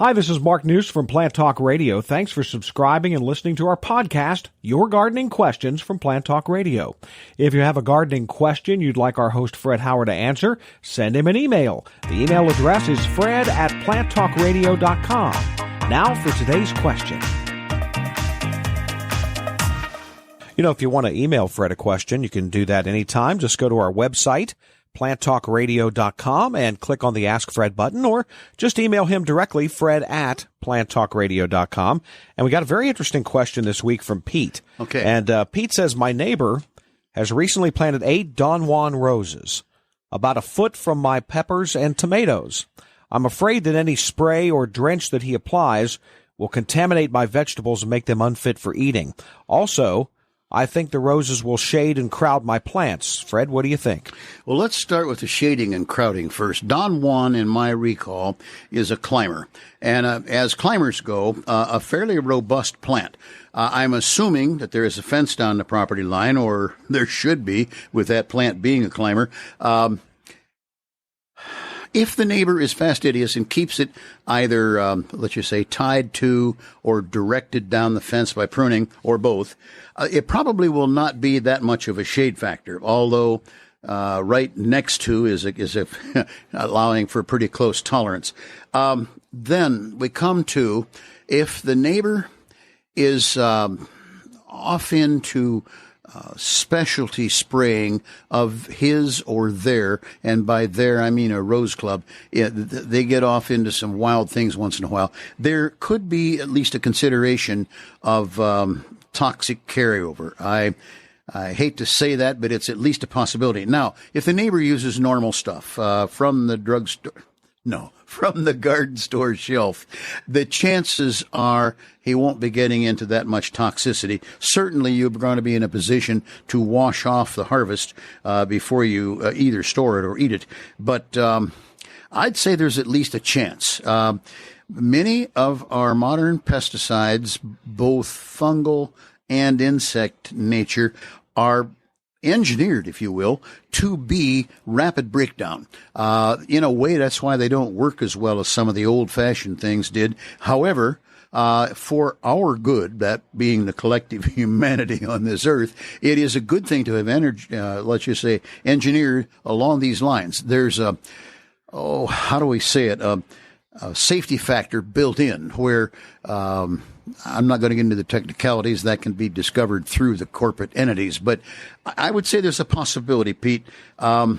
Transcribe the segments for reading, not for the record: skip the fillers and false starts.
Hi, this is Mark News from Plant Talk Radio. Thanks for subscribing and listening to our podcast, Your Gardening Questions from Plant Talk Radio. If you have a gardening question you'd like our host Fred Howard to answer, send him an email. The email address is fred@planttalkradio.com. Now for today's question. You know, if you want to email Fred a question, you can do that anytime. Just go to our website, planttalkradio.com, and click on the Ask Fred button, or just email him directly, fred@planttalkradio.com. And we got a very interesting question this week from Pete. Okay. And Pete says, my neighbor has recently planted 8 Don Juan roses, about a foot from my peppers and tomatoes. I'm afraid that any spray or drench that he applies will contaminate my vegetables and make them unfit for eating. Also, I think the roses will shade and crowd my plants. Fred, what do you think? Well, let's start with the shading and crowding first. Don Juan, in my recall, is a climber. And as climbers go, a fairly robust plant. I'm assuming that there is a fence down the property line, or there should be, with that plant being a climber. If the neighbor is fastidious and keeps it either, let's just say, tied to or directed down the fence by pruning, or both, it probably will not be that much of a shade factor, although right next to is allowing for pretty close tolerance. Then we come to, if the neighbor is off into specialty spraying of his or their, and by their I mean a rose club, they get off into some wild things once in a while. There could be at least a consideration of toxic carryover. I hate to say that, but it's at least a possibility. Now, if the neighbor uses normal stuff from the garden store shelf, the chances are he won't be getting into that much toxicity. Certainly, you're going to be in a position to wash off the harvest before you either store it or eat it. But I'd say there's at least a chance. Many of our modern pesticides, both fungal and insect nature, are engineered, if you will, to be rapid breakdown. In a way, that's why they don't work as well as some of the old-fashioned things did. However, for our good, that being the collective humanity on this earth, it is a good thing to have let's just say, engineered along these lines. There's a safety factor built in where, I'm not going to get into the technicalities that can be discovered through the corporate entities, but I would say there's a possibility, Pete. I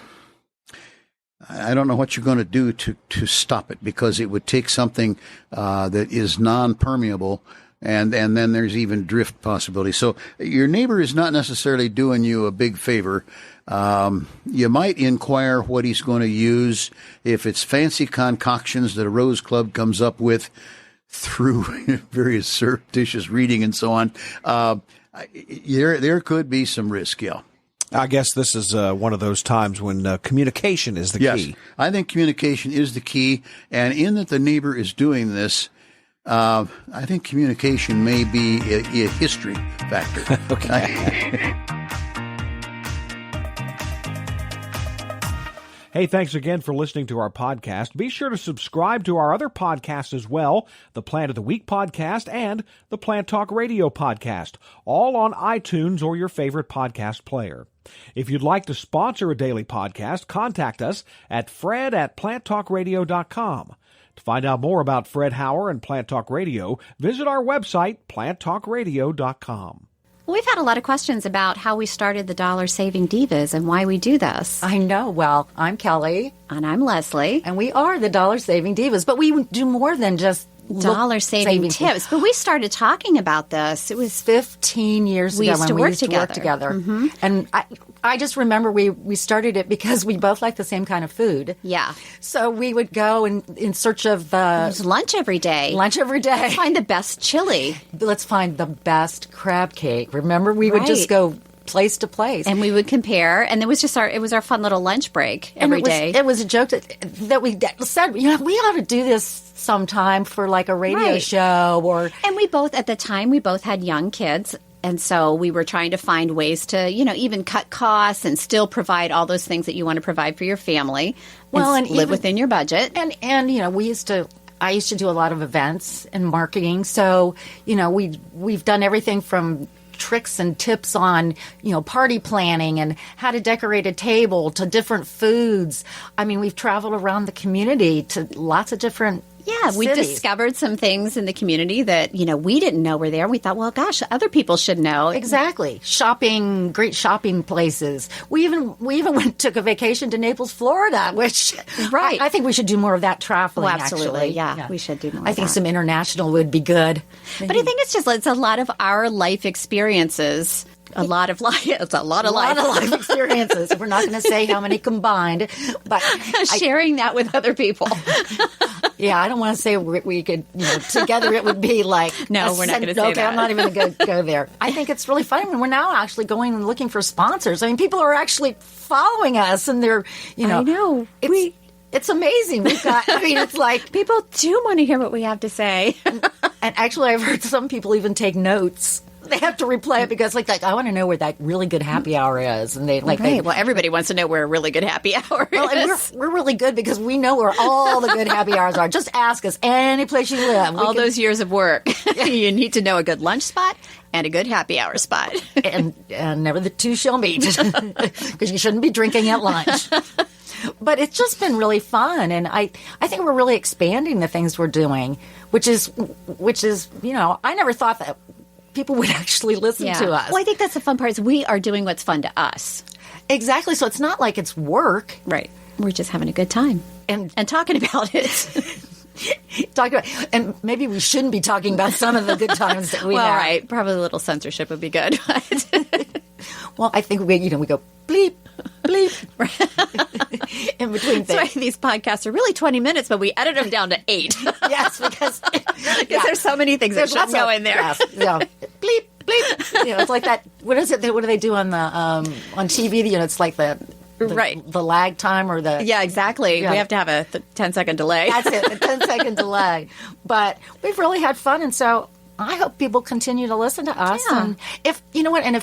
don't know what you're going to do to stop it, because it would take something that is non-permeable, and then there's even drift possibility. So your neighbor is not necessarily doing you a big favor. You might inquire what he's going to use. If it's fancy concoctions that a Rose Club comes up with through various surreptitious reading and so on, there could be some risk, yeah. I guess this is one of those times when communication is the key. Yes, I think communication is the key, and in that the neighbor is doing this, I think communication may be a history factor. Okay. Hey, thanks again for listening to our podcast. Be sure to subscribe to our other podcasts as well, the Plant of the Week podcast and the Plant Talk Radio podcast, all on iTunes or your favorite podcast player. If you'd like to sponsor a daily podcast, contact us at fred@planttalkradio.com. To find out more about Fred Howard and Plant Talk Radio, visit our website, planttalkradio.com. We've had a lot of questions about how we started the Dollar Saving Divas and why we do this. I know. Well, I'm Kelly. And I'm Leslie. And we are the Dollar Saving Divas, but we do more than just dollar saving tips. But we started talking about this. It was 15 years ago when we used to work together. Mm-hmm. And I just remember we started it because we both like the same kind of food. Yeah. So we would go in search of it was lunch every day. Lunch every day. Let's find the best chili. Let's find the best crab cake. Remember, we would just go place to place, and we would compare. And it was just it was our fun little lunch break every day. It was a joke that we said, we ought to do this sometime for like a radio show And we both at the time had young kids. And so we were trying to find ways to, even cut costs and still provide all those things that you want to provide for your family. And live within your budget. And we used to, I used to do a lot of events and marketing. So, we've done everything from tricks and tips on, party planning and how to decorate a table to different foods. I mean, we've traveled around the community to lots of different we cities. discovered some things in the community that, we didn't know were there. We thought, well, gosh, other people should know. Exactly. Great shopping places. We even took a vacation to Naples, Florida, which Right. I think we should do more of that traveling. Well, absolutely. Actually. Yeah, we should do more I of think that. some international would be good. But I think it's a lot of our life experiences. It's a lot of life. A lot of life experiences. We're not going to say how many combined, but sharing that with other people. Yeah, I don't want to say we could, together it would be like. No, we're not going to say okay, that. I'm not even going to go there. I think it's really funny when we're now actually going and looking for sponsors. I mean, people are actually following us and they're, I know. It's amazing. We've got, it's like. People do want to hear what we have to say. And actually, I've heard some people even take notes. They have to replay it because, I want to know where that really good happy hour is, and Well, everybody wants to know where a really good happy hour is. And we're really good because we know where all the good happy hours are. Just ask us any place you live. All those years of work, you need to know a good lunch spot and a good happy hour spot, and never the two shall meet because you shouldn't be drinking at lunch. But it's just been really fun, and I think we're really expanding the things we're doing, which is I never thought that people would actually listen to us. Well, I think that's the fun part is we are doing what's fun to us. Exactly. So it's not like it's work. Right. We're just having a good time and talking about it. And maybe we shouldn't be talking about some of the good times that we have. Right. Probably a little censorship would be good. Well, I think we go bleep, bleep in between things. That's why these podcasts are really 20 minutes, but we edit them down to 8. Yes, because there's so many things that should go in there. Yes, bleep, bleep. It's like that. What is it? What do they do on the on TV? It's like the lag time or the. Yeah, exactly. Yeah. We have to have a 10-second delay. That's it, a 10-second delay. But we've really had fun, and so I hope people continue to listen to us. Yeah. And if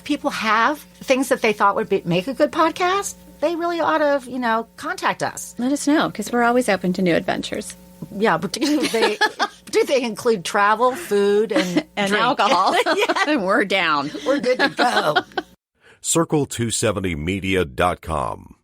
people have things that they thought would make a good podcast, they really ought to, contact us. Let us know, because we're always open to new adventures. Yeah, particularly if they include travel, food, and drink. Alcohol. And we're down. We're good to go. Circle270media.com